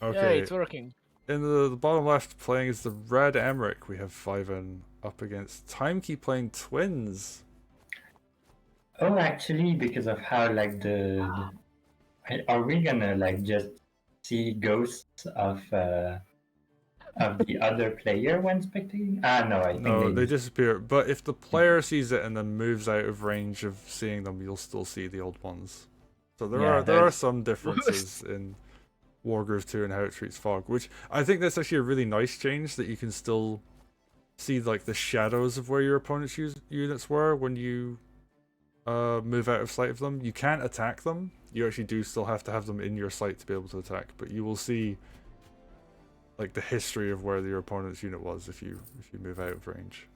Yeah, Okay, it's working. in the bottom left, playing is the red Emeric. We have Fiven up against TYMKey playing twins. Oh, actually, because of how like are we gonna like just see ghosts of the other player when spectating? Ah, no, I think No, they they just. disappear. But if the player sees it and then moves out of range of seeing them, you'll still see the old ones. So Yeah, there are that's some differences in Wargroove 2 and how it treats fog, which I think that's actually a really nice change that you can still see like the shadows of where your opponent's units were when you move out of sight of them. You can't attack them. You actually do still have to have them in your sight to be able to attack, but you will see like the history of where your opponent's unit was if you move out of range.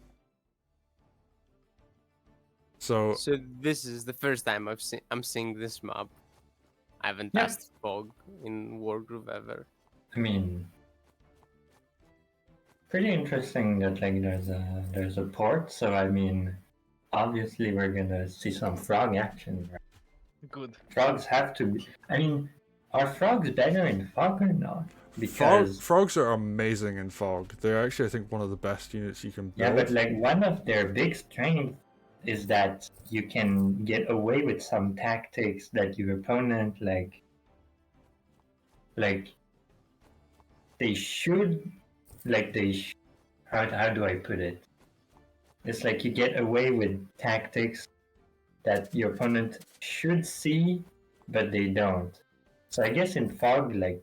So So this is the first time I'm seeing this map. I haven't Yeah. touched fog in Wargroove ever. I mean, pretty interesting that like there's a port. So I mean, obviously we're gonna see some frog action. Right? Good. Frogs have to be. I mean, are frogs better in fog or not? Because frogs are amazing in fog. They're actually I think one of the best units you can build. yeah, but like one of their big strengths is that you can get away with some tactics that your opponent like they should like how do I put it? It's like you get away with tactics that your opponent should see, but they don't. So I guess in fog, like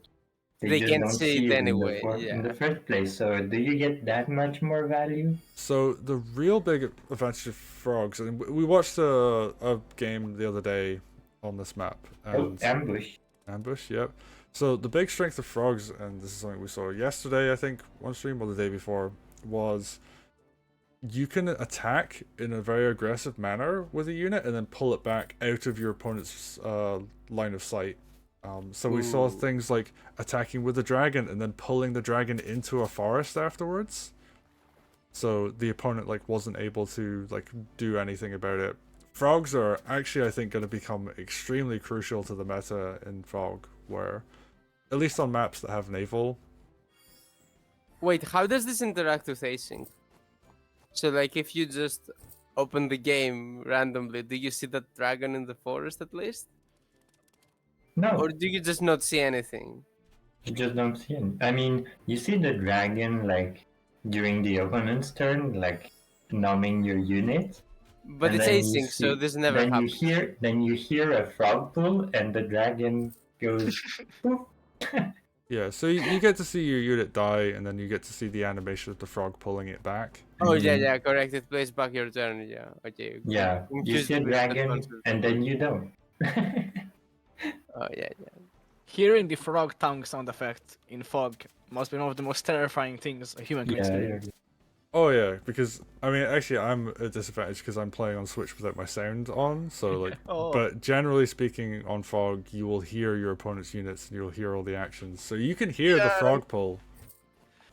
they just can't don't see see it it anyway. in the Yeah. first place. So do you get that much more value? So the real big advantage of frogs, and we watched a game the other day on this map. And Ambush. Ambush, yep. So the big strength of frogs, and this is something we saw yesterday, I think, one stream or the day before, was you can attack in a very aggressive manner with a unit and then pull it back out of your opponent's line of sight. So we saw things like attacking with the dragon and then pulling the dragon into a forest afterwards. So the opponent like wasn't able to like do anything about it. Frogs are actually I think going to become extremely crucial to the meta in fog, where at least on maps that have naval. Wait, how does this interact with async? So like if you just open the game randomly, do you see that dragon in the forest at least? No, Or do you just not see anything? you just don't see it. I mean, you see the dragon like during the opponent's turn, like numbing your unit. But and it's then you async, so see- this never then happens. you hear a frog pull, and the dragon goes. Poof. Yeah, so you get to see your unit die, and then you get to see the animation of the frog pulling it back. Oh yeah, Mhm. yeah, correct. It plays back your turn. Yeah, okay. Yeah, you Confused see a with the dragon, concept. and then you don't. Oh yeah, yeah. Hearing the frog tongue sound effect in fog must be one of the most terrifying things a human can Yeah, experience. Oh yeah, because I mean, actually, I'm at a disadvantage because I'm playing on Switch without my sound on. So like, Oh. but generally speaking, on fog, you will hear your opponent's units and you'll hear all the actions, so you can hear the Yeah. frog pull.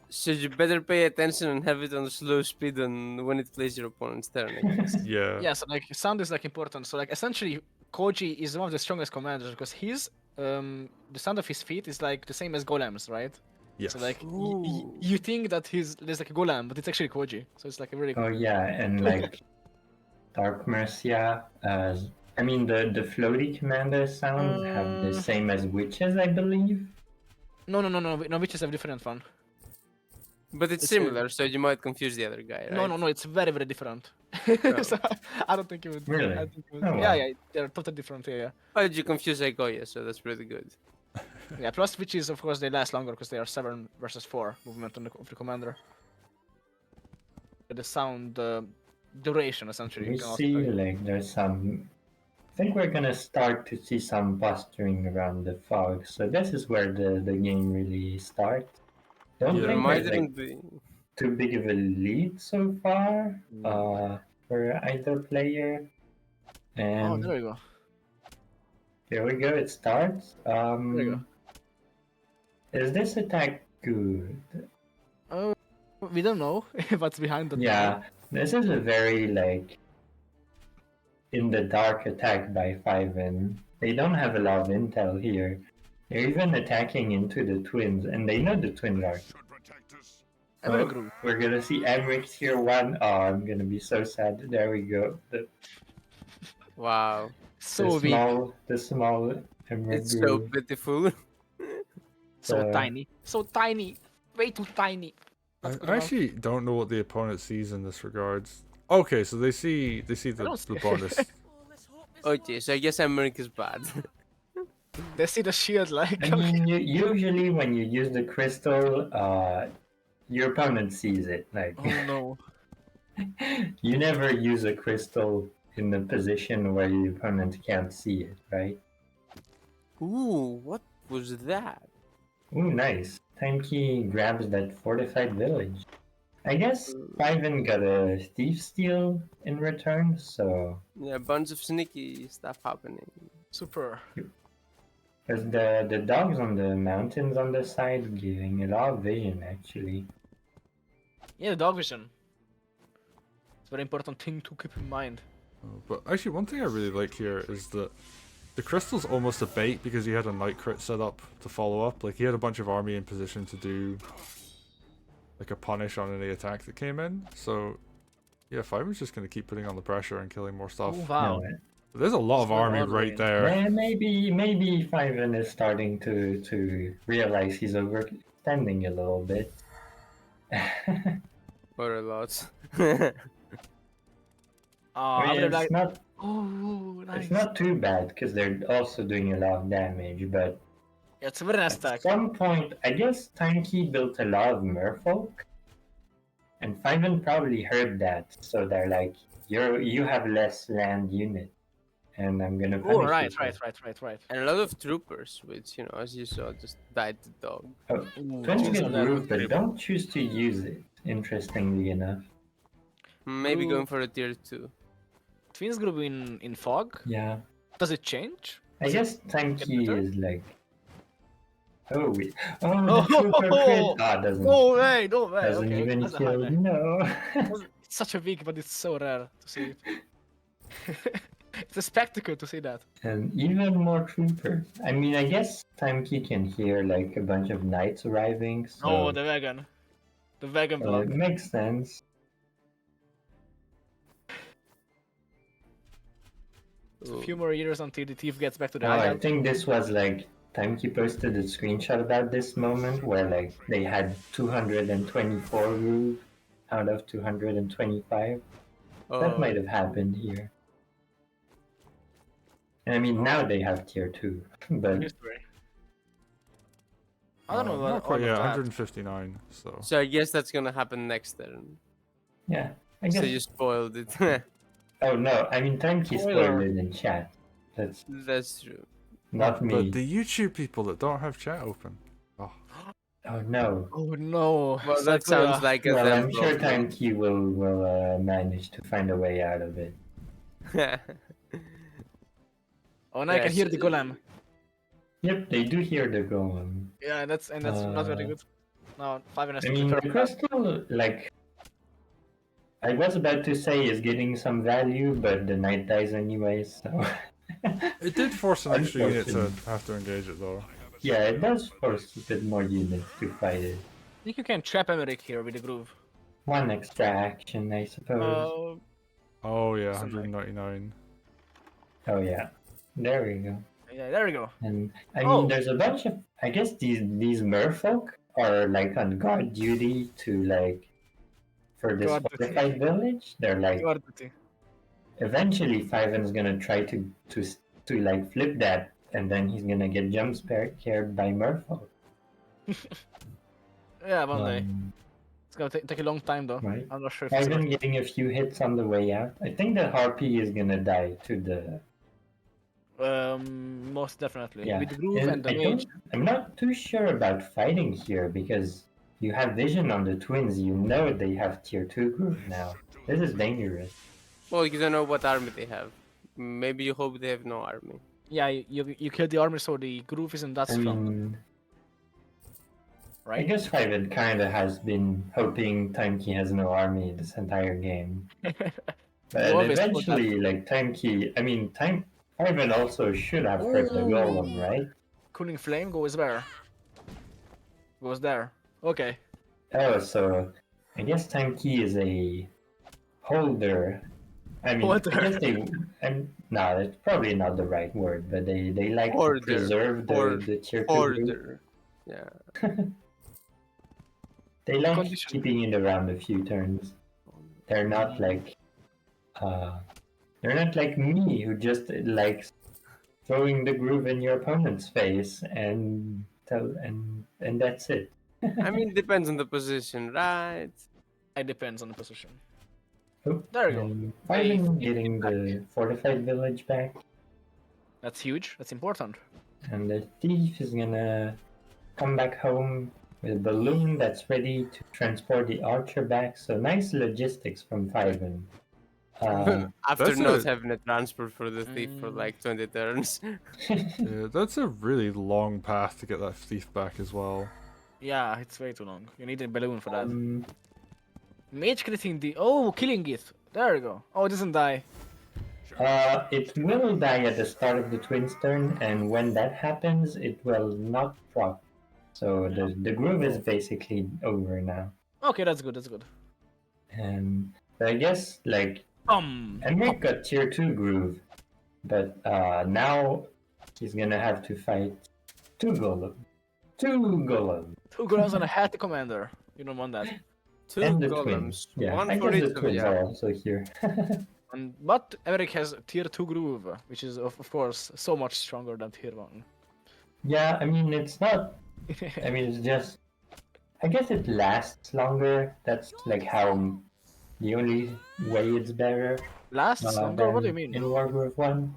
So you better pay attention and have it on slow speed and when it plays your opponent's turn, I guess. Yeah. Yeah, so like sound is like important. So like essentially, Koji is one of the strongest commanders because his the sound of his feet is like the same as golems, right? Yes. So like Ooh. you think that there's like a golem, but it's actually Koji. So it's like a really Oh yeah, and like Dark Mercia. I mean the floaty commander sounds have the same as witches, I believe. no, witches have different one. But it's It's similar, so you might confuse the other guy, right? No, it's very different. So I don't think you would. Really? I think you would, Oh, yeah, wow. yeah, they're totally different. Yeah, Well, you confuse Saykoya, so that's pretty good. yeah. Plus witches, of course, they last longer because they are 7 versus 4 movement on of the commander. The sound duration essentially. We you can also see tell. like there's some. I think we're gonna start to see some posturing around the fog. So this is where the game really starts. Don't Yeah. There think might there's like even be. too big of a lead so far Mm. for either player. Oh, And there we go. here we go. It starts. There you go. Is this attack good? We don't know what's behind the Yeah, this is a very like in the dark attack by Fiven. They don't have a lot of intel here, They're even attacking into the twins, and they know the twins are. Emeric Oh, Groove. we're gonna see Emeric tier 1. Oh, I'm gonna be so sad. There we go. Wow. So big. The small Emeric It's so Groove. pitiful. So Uh, tiny. So tiny. Way too tiny. I Not good enough. actually don't know what the opponent sees in this regards. Okay, so they see don't the see- bonus. Okay, so I guess Emeric is bad. They see the shield like. I mean, usually when you use the crystal, your opponent sees it. Like, Oh no. you never use a crystal in a position where your opponent can't see it, right? Ooh, what was that? Ooh, nice. TYMKey grabs that fortified village. I guess Fiven got a thief steal in return, so Yeah, a bunch of sneaky stuff happening. Super. because the dogs on the mountains on the side giving a lot of vision actually. Yeah, the dog vision. It's a very important thing to keep in mind. But actually, one thing I really like here is that the crystal's almost a bait because he had a night crit set up to follow up. Like, he had a bunch of army in position to do like a punish on any attack that came in. So yeah, Fiven's just gonna keep putting on the pressure and killing more stuff. Oh wow. No, There's a lot of It's going army all the right way. there. yeah, maybe Fiven is starting to realize he's overextending a little bit. Or a lot. I mean, I'm like, it's not oh, nice. it's not too bad because they're also doing a lot of damage, but Yeah, it's a very nice at attack. some point, I guess TYMKey built a lot of merfolk, and Fiven probably heard that, so they're like, you have less land unit, and I'm gonna punish Oh, you right, for right, it." right. And a lot of troopers, which, as you saw, just died to dog. Oh, Ooh, Twins twins get are dead. groove, but don't choose to use it. Interestingly enough, Maybe Ooh. going for a tier 2. Twins group in fog. yeah. Does it change? I guess TYMKey better? is like, oh, the Oh, trooper crit. Ah, doesn't No way, no way. doesn't Okay, even that's a kill. highlight. No. It's such a weak, but it's so rare to see it. It's a spectacle to see that. And even more troopers. I mean, I guess TYMKey can hear like a bunch of knights arriving, so Oh, the wagon. The wagon block. it makes sense. A few more years until the thief gets back to the Oh, I hideout. think this was like TYMKey posted a screenshot about this moment where like they had 224 groove out of 225. That might have happened here. And I mean, now they have tier 2, but History. I don't know Not what quite, all yeah, of that. 159. So So I guess that's gonna happen next turn. yeah, I So guess. you spoiled it. Oh no, I mean, TYMKey Spoiler. spoiled it in chat. That's That's true. not me. But the YouTube people that don't have chat open. Oh, Oh no. Oh no. Well, that sounds like a Well, them I'm sure problem. TYMKey will manage to find a way out of it. Oh, now I can Yes. hear the golem. Yep, they do hear the golem. Yeah, that's not very Uh, good. No, 5 and I mean, the crystal, like, I was about to say is getting some value, but the knight dies anyway, so. it did force an extra unit to Unfortunate. have to engage it though. Yeah, it does force a bit more units to fight it. I think you can trap Emeric here with the groove. One extra action, I suppose. Oh yeah, Something. 199. Oh yeah, there we go. Yeah, there we go. And I Oh. mean, there's a bunch of. I guess these merfolk are like on guard duty to like for this Guard duty. fortified village. They're like Guard duty. eventually Fiven's gonna try to like flip that, and then he's gonna get jump scared by merfolk. Yeah, one day. Um, It's gonna take a long time though. right. I'm not sure if it's Fiven worth it. getting a few hits on the way out. I think the harpy is gonna die to the. Most definitely. Yeah. With the groove and the I mage. I'm not too sure about fighting here because you have vision on the twins. You know they have tier 2 groove now. This is dangerous. Well, you don't know what army they have. Maybe you hope they have no army. Yeah, you kill the armor so the groove isn't that I strong, mean, I right? guess Fiven kinda has been hoping TYMKey has no army this entire game. But always thought eventually, like TYMKey, I mean, Fiven also should have hurt the golem, right? Cooling flame goes where? Goes there. Okay. Oh, so I guess TYMKey is a holder. I mean, I Holder. guess they. No, that's probably not the right word, but they like Hoarder. to preserve the tier 2 group. Order. Yeah. They like Condition. keeping it around a few turns. They're not like. They're not like me, who just likes throwing the groove in your opponent's face and that's it. I mean, depends on the position, right? It depends on the position. Oop, There you go. and Fiven getting back. the fortified village back, That's huge. That's important. and the thief is gonna come back home with a balloon that's ready to transport the archer back. So nice logistics from Fiven. After That's not a- having a transport for the thief for like 20 turns. Yeah, that's a really long path to get that thief back as well. Yeah, it's way too long. You need a balloon for that. um, Mage critting the. Oh, killing it. There you go. Oh, it doesn't die. it will die at the start of the twins turn, and when that happens, it will not proc. So the groove is basically over now. Okay, that's good. That's good. And I guess like Emeric got tier 2 groove, but now he's gonna have to fight two golems. Two golems. 2 golems and a hat commander. You don't want that. Two And the golems. twins. Yeah, One I for guess each the of twins you. are also here. But Emeric has tier 2 groove, which is of course so much stronger than tier 1. Yeah, I mean it's not. I mean it's just. I guess it lasts longer. That's like how the only way it's better. Lasts longer? What do you than mean? In Wargroove 1.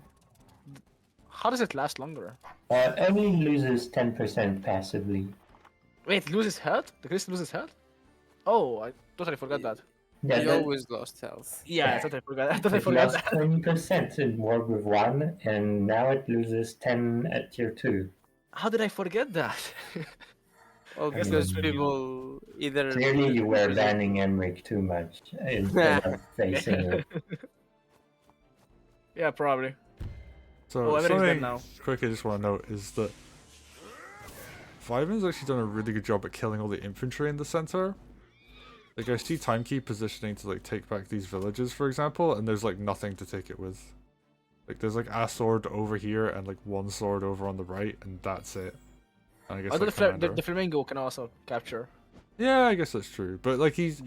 How does it last longer? Only loses 10% passively. Wait, it loses health? The crystal loses health? Oh, I totally forgot that. Yeah, He that, always lost health. Yeah, I totally forgot. I totally it forgot lost that. 20% in Wargroove 1, and now it loses 10 at tier 2. How did I forget that? Well, guess because that's people either. Clearly you were banning Emeric too much instead of facing it. Yeah, probably. So Oh, everything's dead something now. quick I just want to note is that Fiven's actually done a really good job at killing all the infantry in the center. Like I see TYMKey positioning to like take back these villages, for example, and there's like nothing to take it with. Like there's like a sword over here and like one sword over on the right, and that's it. And I guess Although like, the flamingo can also capture. yeah, I guess that's true. But like he's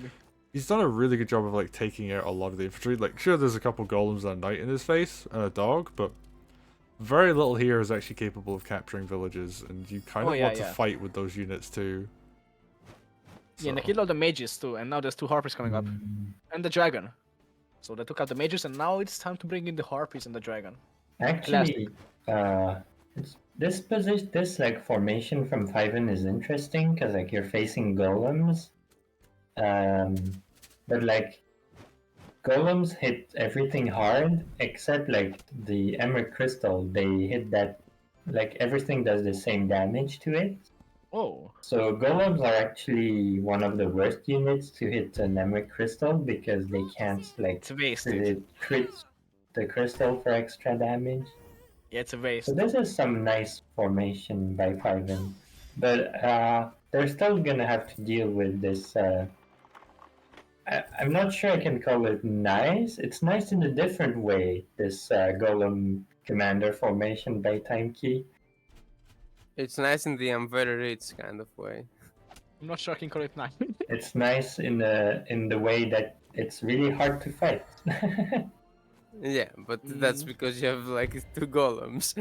done a really good job of like taking out a lot of the infantry. Like sure, there's a couple golems and a knight in his face and a dog, but very little here is actually capable of capturing villages, and you kind of want to fight with those units too. Yeah, and they So- killed all the mages too, and now there's 2 harpies coming up. And the dragon. So they took out the mages, and now it's time to bring in the harpies and the dragon. Actually, this like formation from Fiven is interesting because like you're facing golems, but like golems hit everything hard except like the Emeric crystal. They hit that like everything does the same damage to it. Oh. So golems are actually one of the worst units to hit an Emeric crystal because they can't like It's a waste. Dude. crit the crystal for extra damage. Yeah, it's a waste. So this is some nice formation by Fiven, but they're still gonna have to deal with this. I'm not sure I can call it nice. It's nice in a different way. This golem commander formation by TYMKey. It's nice in the I'm very rich kind of way. I'm not sure I can call it nice. It's nice in the way that it's really hard to fight. Yeah, but that's because you have like 2 golems.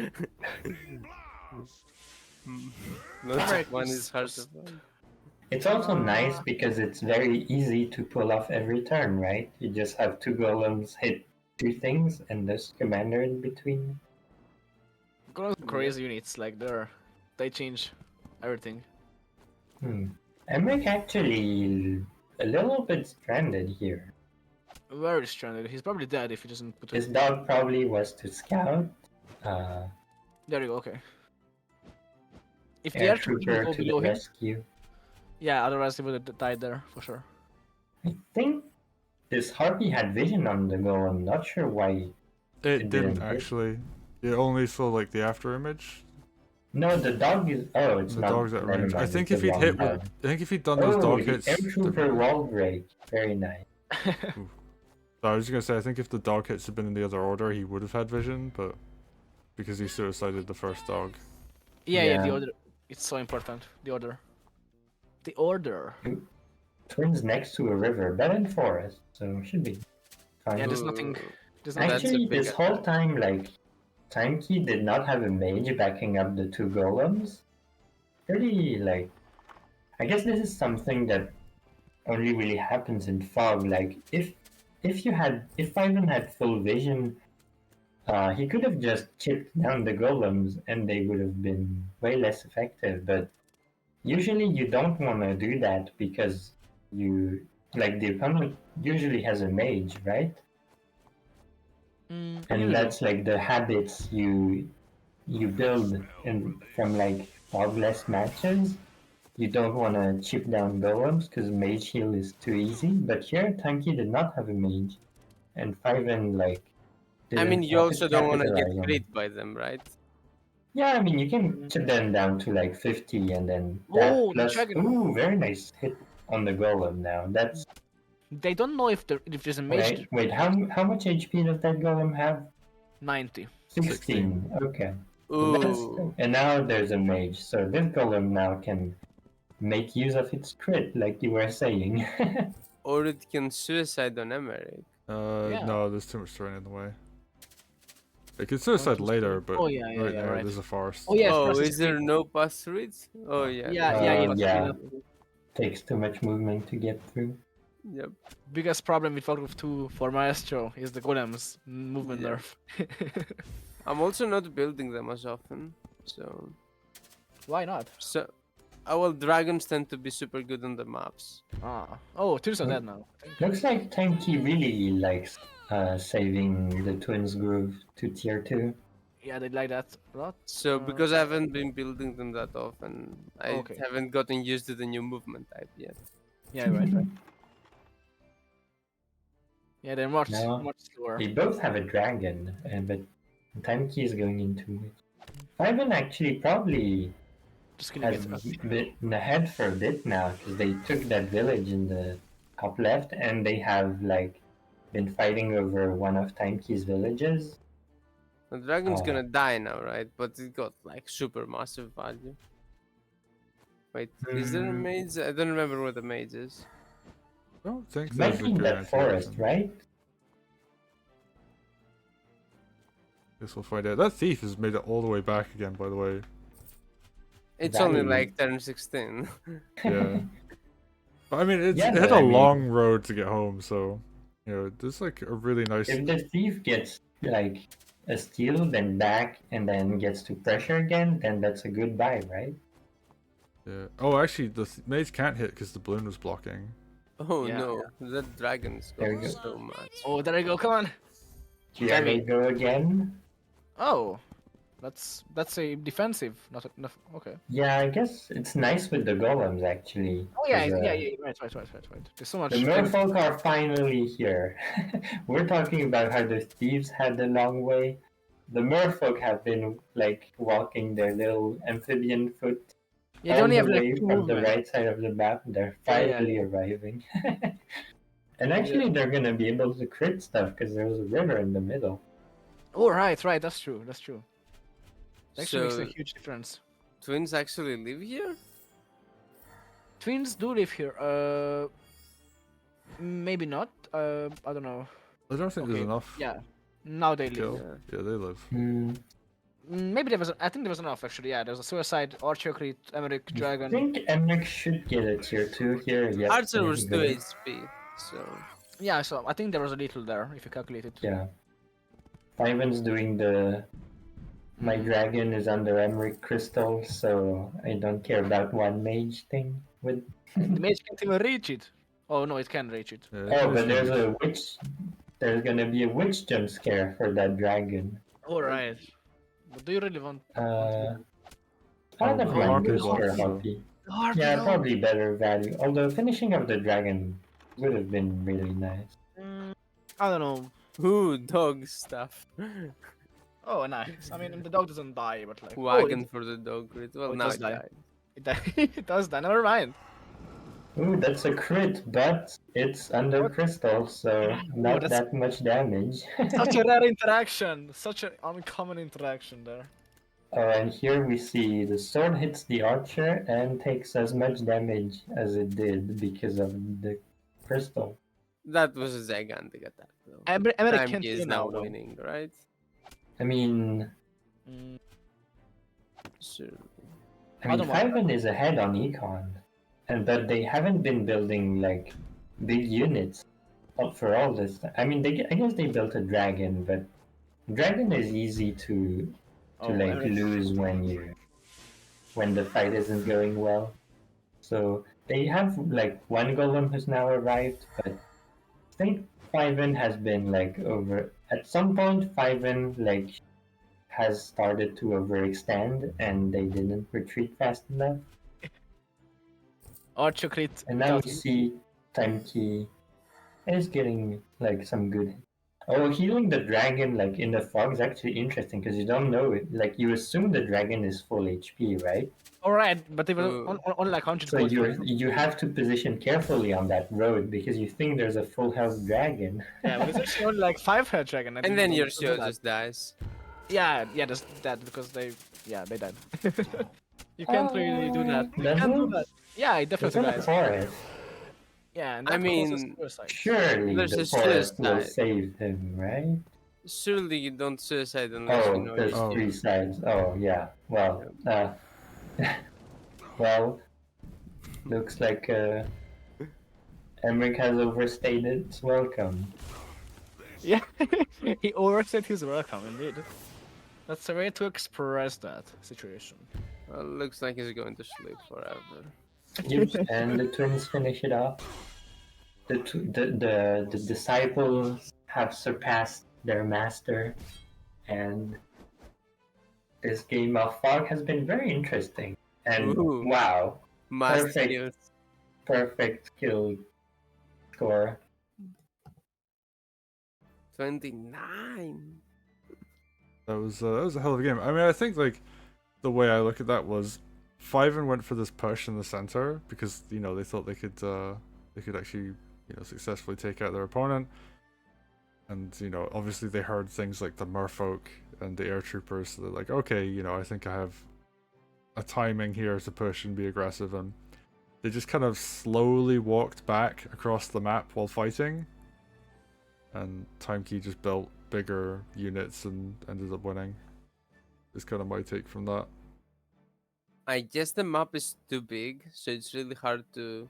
Not Alright, just one is hard to fight. It's also nice because it's very easy to pull off every turn, right? You just have 2 golems hit 2 things and there's commander in between. Golems are crazy units, like they change everything. Emeric actually a little bit stranded here. Very stranded. He's probably dead if he doesn't put His it. dog probably was to scout. There you go, okay. If the Air archer trooper didn't go to the below him, rescue. yeah, otherwise he would have died there for sure. I think this harpy had vision on the go. I'm not sure why. It didn't didn't hit. actually. It only saw like the after image. No, the dog is. Oh, it's The not. dog's at Never range. I mind, think it's if a he'd long hit with, dog. I think if he'd done those Oh, dog the hits. air trooper wall break. Very nice. I was just gonna say, I think if the dog hits had been in the other order, he would have had vision, but because he suicided the first dog. Yeah, the Yeah. order. It's so important. The order. The order. Twins next to a river, but in forest, so should be fine. Yeah, there's Ooh, nothing. There's nothing. That's a Actually, big this whole attack. time, like, TYMKey did not have a mage backing up the two golems. Pretty, like, I guess this is something that only really happens in fog. Like, if Fiven had full vision, he could have just chipped down the golems and they would have been way less effective. But usually you don't want to do that because the opponent usually has a mage, right? And Usually. that's like the habits you build from like fogless matches. You don't want to chip down golems because mage heal is too easy. But here, TYMKey did not have a mage, and Fiven like I mean, didn't you also don't want to get capitalize on it. crit by them, right? Yeah, I mean you can chip them down to like 50, and then Oh, the plus dragon. ooh, very nice hit on the golem. Now that's They don't know if there's a mage. right. Wait, how much HP does that golem have? 90. 16. Okay. So Ooh. and now there's a mage, so this golem now can make use of its crit, like you were saying. Or it can suicide on Emeric. Yeah. No, there's too much terrain in the way. It could suicide to later, see. but Oh, yeah, right yeah, there, right. there's a forest. Oh yeah. Oh, first is it's there green. no pass through it? Oh yeah. Yeah. Takes too much movement to get through. Yep. Biggest problem with Wargroove 2 for Maestro is the golems movement Yeah. nerf. I'm also not building them as often, so Why not? well, dragons tend to be super good on the maps. Oh, twins are dead now. Looks like TYMKey really likes saving the Twins groove to tier 2. Yeah, they like that a lot. So because I haven't been building them that often, I Okay. haven't gotten used to the new movement type yet. Yeah, right. Yeah, they're much No. much slower. They both have a dragon, but TYMKey is going into it. Fiven actually probably Just gonna has get been ahead for a bit now because they took that village in the top left and they have like been fighting over one of TYMKey's villages. The dragon's Oh. gonna die now, right? But it got like super massive value. Wait, is there a Mm. mage? I don't remember where the mage is. I don't think It might there's a be in that guarantee forest, option. right? Guess we'll find out. That thief has made it all the way back again, by the way. It's only Value. like turn 16. Yeah. But, I mean, it Yeah, had but a I mean- long road to get home, so you know, there's like a really nice. If the thief gets like a steal, then back, and then gets to pressure again, then that's a good buy, right? Yeah. Oh, actually, the mage can't hit because the balloon was blocking. Oh Yeah, no, that dragon's There got you go. so much. Oh, there you go. Come on. Here they go again. Oh, that's a defensive. Not okay. Yeah, I guess it's nice with the golems actually. Oh yeah, 'cause, yeah. Right. There's so much. The merfolk are finally here. We're talking about how the thieves had the long way. The merfolk have been like walking their little amphibian foot Yeah, they all only the have like way two from movement. the right side of the map. They're Yeah, yeah, finally arriving. And actually, they're gonna be able to crit stuff because there's a river in the middle. Oh right. That's true. It actually makes So a huge difference. twins actually live here? Twins do live here. Maybe not. I don't know. I don't think Okay, there's enough. Yeah. Now they Kill. live. Yeah. Yeah, they live. Hmm. Maybe there was. I think there was enough actually. Yeah, there's a suicide, Archer, Crit, Emeric, I Dragon. think Emeric should get a tier 2 here. Yes, Archer there was you 2 go. HP, so Yeah, so I think there was a little there if you calculate it. Yeah. Fiven's doing the. My dragon is under Emeric crystal, so I don't care about one mage thing. With The mage can't even reach it. Oh no, it can reach it. Yeah, oh, it's but there's huge. a witch. There's gonna be a witch jump scare for that dragon. All right. But do you really want? Kind of Oh, my harpy wish for a block, so- harpy. Harpy, Yeah, no. probably better value. Although finishing up the dragon would have been really nice. I don't know. ooh, dog stuff. Oh, nice. I mean, the dog doesn't die, but like. Wagon for the dog grid. Well, it now does it die. died. It does die. Never mind. Ooh, that's a crit, but it's under What? crystal, so not that's- that much damage. Such a rare interaction. Such an uncommon interaction there. Oh, and here we see the sword hits the archer and takes as much damage as it did because of the crystal. That was a gigantic attack, though. Emeric TYM can't is heal now now, though. winning, right? I mean, Mm, Sure. I mean, Other one. Fiven is ahead on econ, but they haven't been building like big units up for all this. I mean, I guess they built a dragon, but dragon is easy to Oh, like Emeric. lose when the fight isn't going well. So they have like one golem who's now arrived, but I think Fiven has been like over at some point. Fiven like has started to overextend, and they didn't retreat fast enough. Archer crit. And now we does- see TYMKey is getting like some good. Oh, healing the dragon like in the fog is actually interesting because you don't know it. Like you assume the dragon is full HP, right? Alright, but they were Ooh. on like 100 So gold. you have to position carefully on that road because you think there's a full health dragon. Yeah, but it's actually only like 5 head dragon. And then your shield shield just dies. Yeah, that's that because they died. You can't really do that. You Does can't do it? that. Yeah, it It's definitely in a dies. forest. Yeah, and I that causes mean, suicide. Surely There's the a forest will suicide. save him, right? Surely you don't suicide unless you Oh, know there's your three shield. sides. Oh, yeah. Well, well, looks like Emeric has overstayed its welcome. Yeah, he overstayed his welcome, indeed. That's a way to express that situation. Well, looks like he's going to sleep forever. Yep, and the twins finish it off. The disciples have surpassed their master, and this game of fog has been very interesting. And Ooh. wow, Master perfect kill score. 29. That was a hell of a game. I mean, I think like the way I look at that was Fiven went for this push in the center because they thought they could actually successfully take out their opponent, and obviously they heard things like the merfolk and the air troopers, so they're like, okay, I think I have a timing here to push and be aggressive, and they just kind of slowly walked back across the map while fighting, and TYMKey just built bigger units and ended up winning. Is kind of my take from that. I guess the map is too big, so it's really hard to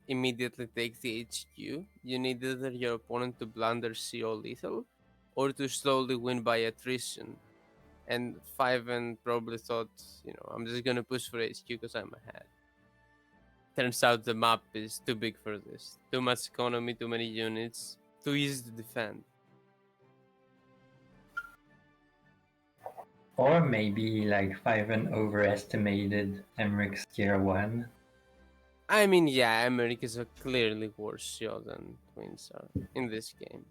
immediately take the HQ. You need either your opponent to blunder CO lethal, or to slowly win by attrition. And Fiven probably thought, I'm just gonna push for HQ because I'm ahead. Turns out the map is too big for this. Too much economy, too many units, too easy to defend. Or maybe like Fiven overestimated Emeric's tier 1. I mean, yeah, Emeric is a clearly worse show than Twins are in this game.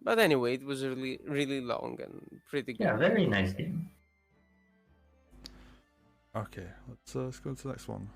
But anyway, it was really, really long and pretty good. Yeah, very nice game. Okay, let's go to the next one.